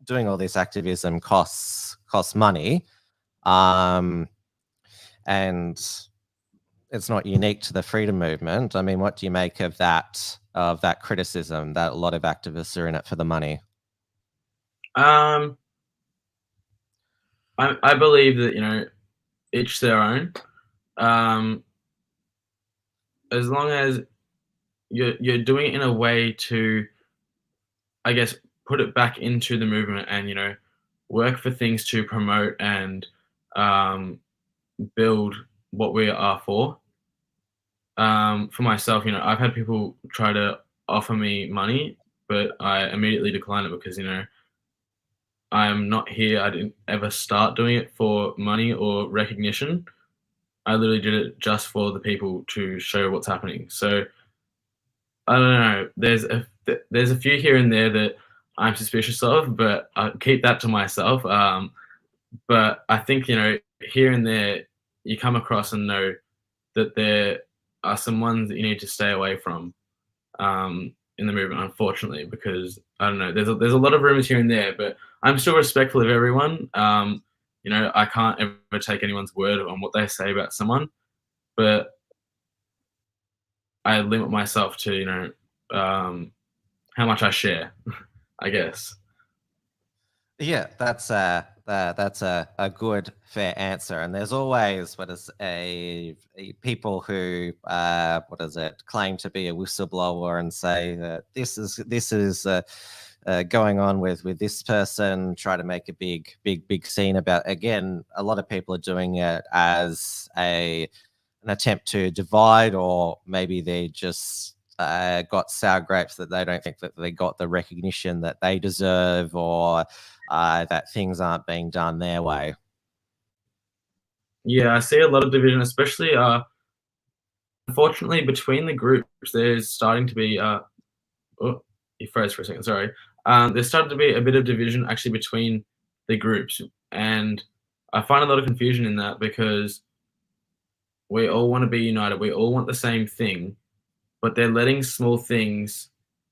S2: doing all this activism costs money, and it's not unique to the freedom movement. I mean, what do you make of that criticism that a lot of activists are in it for the money?
S3: I believe that each their own. As long as you're doing it in a way to, I guess, put it back into the movement and work for things to promote and build what we are for. For myself, I've had people try to offer me money, but I immediately declined it because I'm not here. I didn't ever start doing it for money or recognition. I literally did it just for the people to show what's happening. So I don't know. There's a few here and there that I'm suspicious of, but I keep that to myself. But I think here and there you come across and know that there are some ones that you need to stay away from in the movement, unfortunately, because I don't know. There's a lot of rumors here and there, but I'm still respectful of everyone. I can't ever take anyone's word on what they say about someone, but I limit myself to how much I share, I guess.
S2: Yeah, that's a good fair answer. And there's always people who claim to be a whistleblower and say that this is going on with this person, try to make a big scene about. Again, a lot of people are doing it as an attempt to divide, or maybe they're just got sour grapes, that they don't think that they got the recognition that they deserve, or that things aren't being done their way.
S3: Yeah, I see a lot of division, especially unfortunately between the groups. There's starting to be oh, you froze for a second. Sorry. There's starting to be a bit of division actually between the groups, and I find a lot of confusion in that because we all want to be united. We all want the same thing, but they're letting small things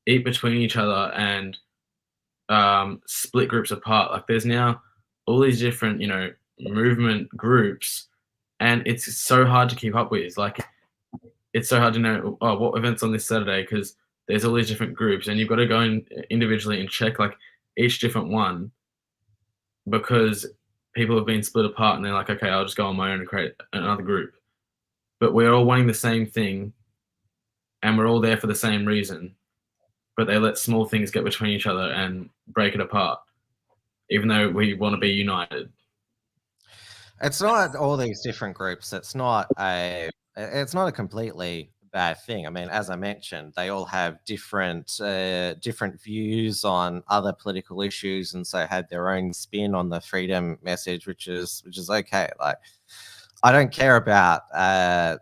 S3: eat between each other and split groups apart. Like there's now all these different, movement groups, and it's so hard to keep up with. Like it's so hard to know what events on this Saturday because there's all these different groups, and you've got to go in individually and check like each different one because people have been split apart, and they're like, okay, I'll just go on my own and create another group. But we're all wanting the same thing, and we're all there for the same reason. But they let small things get between each other and break it apart, even though we want to be united.
S2: It's not all these different groups. It's not a completely bad thing. I mean, as I mentioned, they all have different views on other political issues, and so had their own spin on the freedom message, which is okay. Like, I don't care about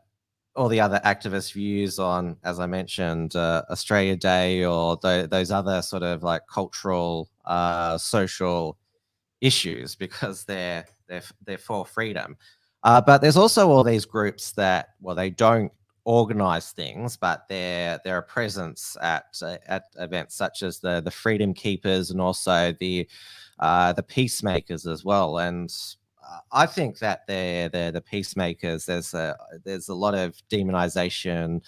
S2: all the other activist views on, as I mentioned, Australia Day or those other sort of like cultural, social issues, because they're for freedom. But there's also all these groups that, well, they don't organize things, but they're a presence at events such as the Freedom Keepers, and also the Peacemakers as well. And I think that they're the Peacemakers. There's a lot of demonization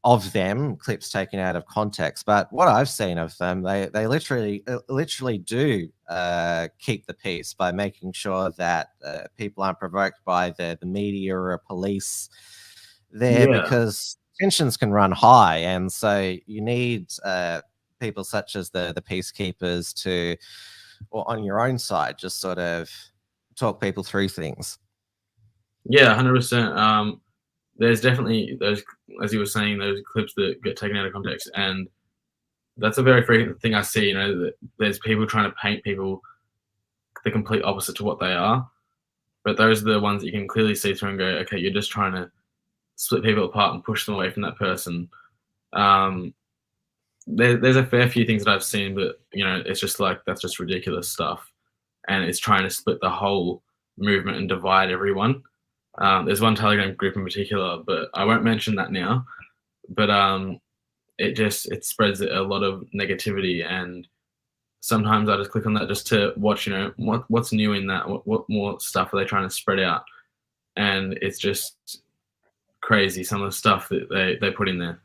S2: of them, clips taken out of context. But what I've seen of them, they literally do keep the peace by making sure that people aren't provoked by the media or police there, because tensions can run high, and so you need people such as the Peacekeepers to, or on your own side, just sort of talk people through things.
S3: Yeah, 100%. There's definitely those, as you were saying, those clips that get taken out of context, and that's a very frequent thing I see. That there's people trying to paint people the complete opposite to what they are, but those are the ones that you can clearly see through and go, okay, you're just trying to split people apart and push them away from that person. There's a fair few things that I've seen, but it's just like, that's just ridiculous stuff, and it's trying to split the whole movement and divide everyone. There's one Telegram group in particular, but I won't mention that now. But it spreads a lot of negativity, and sometimes I just click on that just to watch, what's new in that, what more stuff are they trying to spread out, and it's just crazy some of the stuff that they put in there.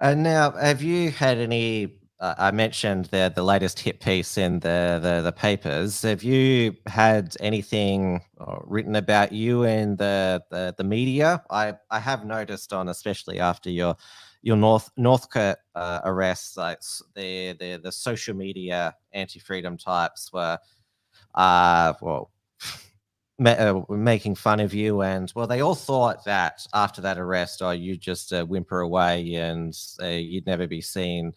S2: And now, have you had any? I mentioned the latest hit piece in the papers. Have you had anything written about you in the media? I have noticed on, especially after your Northcote arrests, like the social media anti-freedom types were making fun of you, and well, they all thought that after that arrest, you just whimper away and you'd never be seen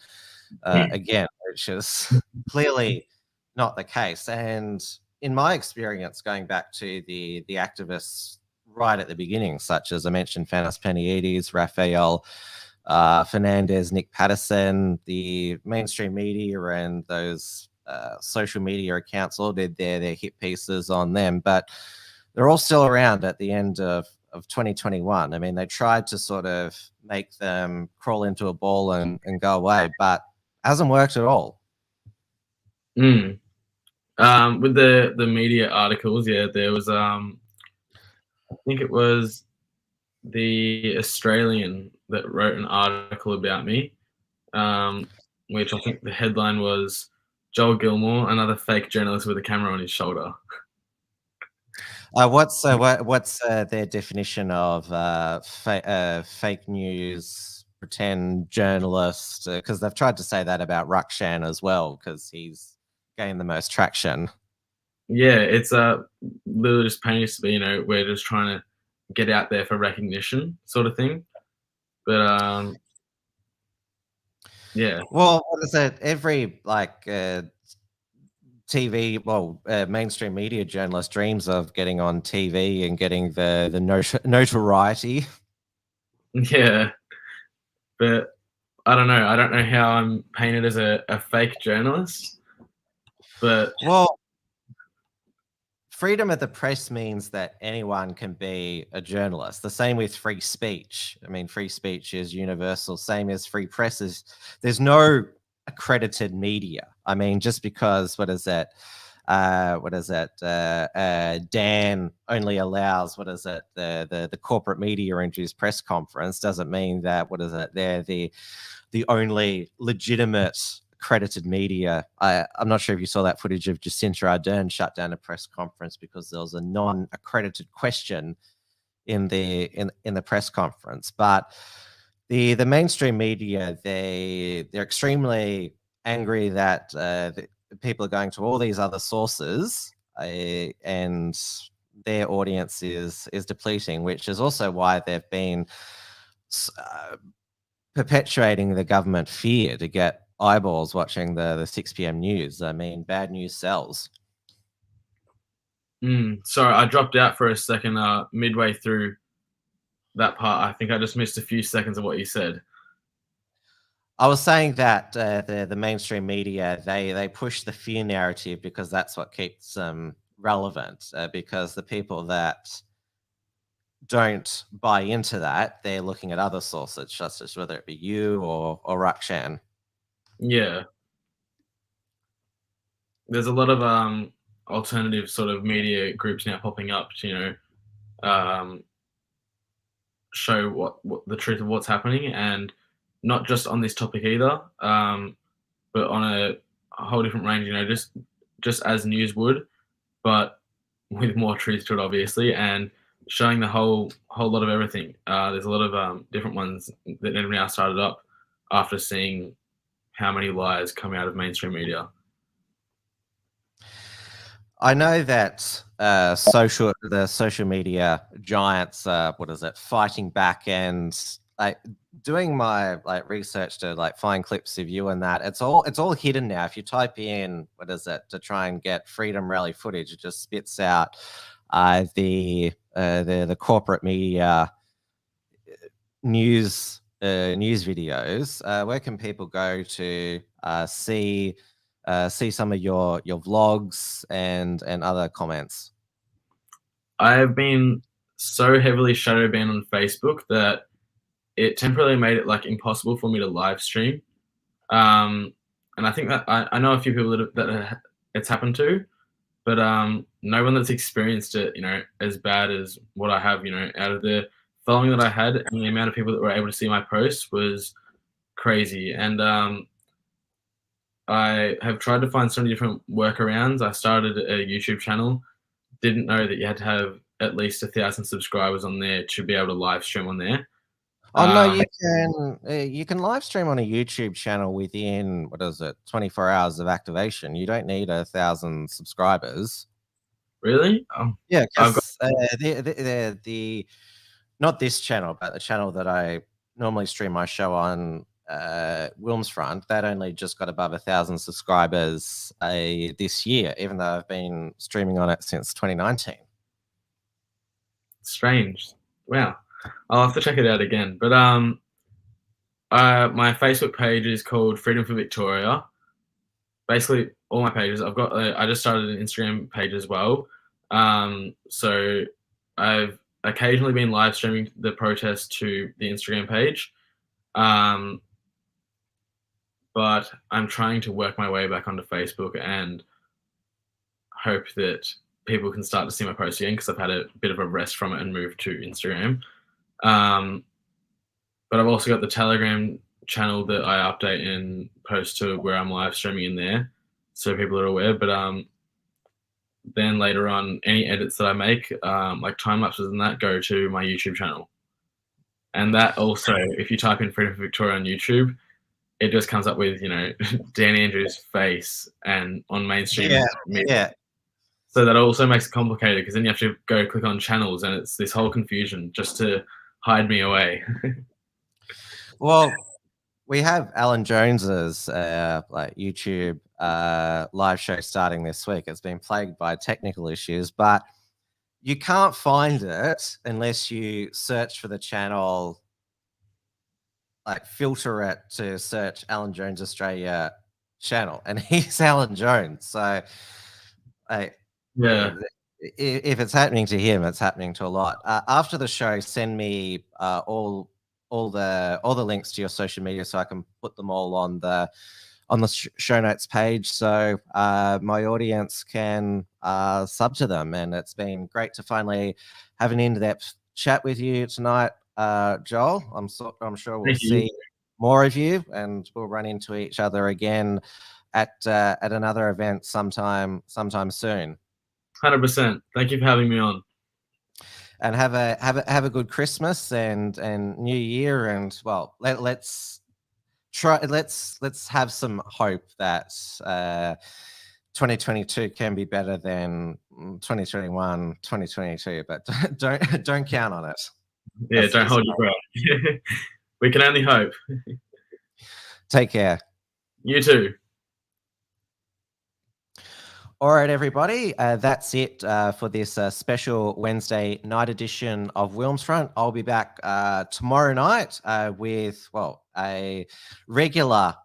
S2: again, which is clearly not the case. And in my experience, going back to the activists right at the beginning, such as I mentioned, Fanos Peniades, Raphael Fernandez, Nick Patterson, the mainstream media and those social media accounts all did their hit pieces on them, but they're all still around at the end of 2021. I mean, they tried to sort of make them crawl into a ball and go away, but hasn't worked at all.
S3: With the media articles, there was I think it was the Australian that wrote an article about me, which I think the headline was Joel Gilmour, another fake journalist with a camera on his shoulder.
S2: What's their definition of fake news, pretend journalist? Because they've tried to say that about Rukshan as well, because he's gained the most traction.
S3: Yeah, it's literally just painting us to be, we're just trying to get out there for recognition, sort of thing. But yeah,
S2: Well, what is it? Every TV, mainstream media journalist dreams of getting on TV and getting the notoriety.
S3: yeah. But I don't know. I don't know how I'm painted as a fake journalist. But
S2: Well, freedom of the press means that anyone can be a journalist. The same with free speech. I mean, free speech is universal. Same as free press is. There's no accredited media. I mean, just because Dan only allows the corporate media into his press conference doesn't mean that they're the only legitimate accredited media. I'm not sure if you saw that footage of Jacinta Ardern shut down a press conference because there was a non-accredited question in the press conference. But the mainstream media, they're extremely angry that the people are going to all these other sources, and their audience is depleting, which is also why they've been perpetuating the government fear to get eyeballs watching the 6 p.m. news. I mean, bad news sells.
S3: Sorry, I dropped out for a second midway through that part. I think I just missed a few seconds of what you said.
S2: I was saying that the mainstream media, they push the fear narrative because that's what keeps them relevant, because the people that don't buy into that, they're looking at other sources, just as whether it be you or Rakshan.
S3: Yeah. There's a lot of alternative sort of media groups now popping up to, show what the truth of what's happening, and not just on this topic either, but on a whole different range, just as news would, but with more truth to it, obviously, and showing the whole lot of everything. There's a lot of different ones that have now started up after seeing how many lies come out of mainstream media.
S2: I know that the social media giants, fighting back, and doing my research to find clips of you and that. It's all hidden now. If you type in to try and get Freedom Rally footage, it just spits out the corporate media news videos. Where can people go to see some of your vlogs and other comments?
S3: I have been so heavily shadow banned on Facebook that it temporarily made it impossible for me to live stream. And I think that I know a few people that it's happened to, but no one that's experienced it, as bad as what I have, out of the following that I had, and the amount of people that were able to see my posts was crazy. And I have tried to find so many different workarounds. I started a YouTube channel. Didn't know that you had to have at least 1,000 subscribers on there to be able to live stream on there.
S2: Oh no, you can live stream on a YouTube channel within 24 hours of activation. You don't need 1,000 subscribers.
S3: Really?
S2: Yeah, because the not this channel, but the channel that I normally stream my show on, WilmsFront, that only just got above 1,000 subscribers this year, even though I've been streaming on it since 2019.
S3: Strange. Wow. I'll have to check it out again. But my Facebook page is called Freedom for Victoria. Basically, all my pages. I just started an Instagram page as well. So I've occasionally been live streaming the protest to the Instagram page. But I'm trying to work my way back onto Facebook and hope that people can start to see my posts again, because I've had a bit of a rest from it and moved to Instagram. But I've also got the Telegram channel that I update and post to, where I'm live streaming in there, so people are aware. But then later on, any edits that I make, like time lapses and that, go to my YouTube channel. And that also, if you type in Freedom for Victoria on YouTube, it just comes up with, Dan Andrews' face and on mainstream media.
S2: Yeah.
S3: So that also makes it complicated, because then you have to go click on channels, and it's this whole confusion just to hide me away.
S2: Well, we have Alan Jones's like YouTube live show starting this week. It's been plagued by technical issues, but you can't find it unless you search for the channel, like filter it to search Alan Jones Australia channel, and he's Alan Jones. So,
S3: Yeah.
S2: if it's happening to him, it's happening to a lot. After the show, send me all the links to your social media so I can put them all on the show notes page, so my audience can sub to them. And it's been great to finally have an in-depth chat with you tonight, Joel. I'm sure we'll see more of you, and we'll run into each other again at another event sometime soon.
S3: 100%. Thank you for having me on.
S2: And have a good Christmas and New Year, and well, let's have some hope that 2022 can be better than 2021, 2022, but don't count on it.
S3: Yeah, that's don't hold your breath. We can only hope.
S2: Take care.
S3: You too.
S2: All right, everybody, that's it for this special Wednesday night edition of WilmsFront. I'll be back tomorrow night with, well, a regular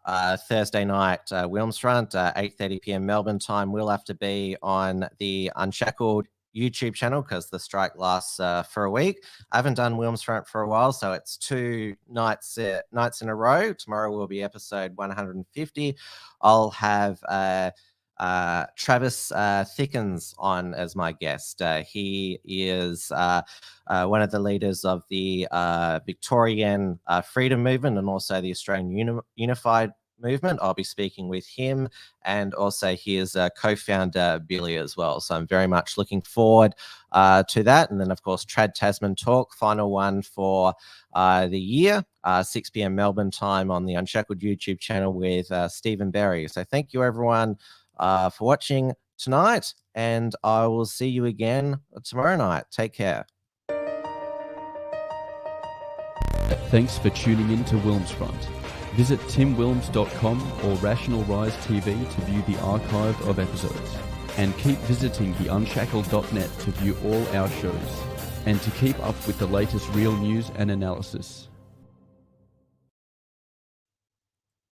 S2: Thursday night WilmsFront, 8:30 p.m. Melbourne time. We'll have to be on the Unshackled YouTube channel because the strike lasts for a week. I haven't done WilmsFront for a while, so it's 2 nights in a row. Tomorrow will be episode 150. I'll have Travis Higgins on as my guest. He is one of the leaders of the Victorian freedom movement and also the Australian Unified movement. I'll be speaking with him, and also he is co-founder Billy as well. So I'm very much looking forward to that. And then, of course, Trad Tasman Talk, final one for the year, 6 p.m. Melbourne time on the Unshackled YouTube channel with Stephen Berry. So thank you, everyone, for watching tonight, and I will see you again tomorrow night. Take care.
S1: Thanks for tuning in to WilmsFront. Visit timwilms.com or Rational Rise TV to view the archive of episodes. And keep visiting the unshackled.net to view all our shows, and to keep up with the latest real news and analysis.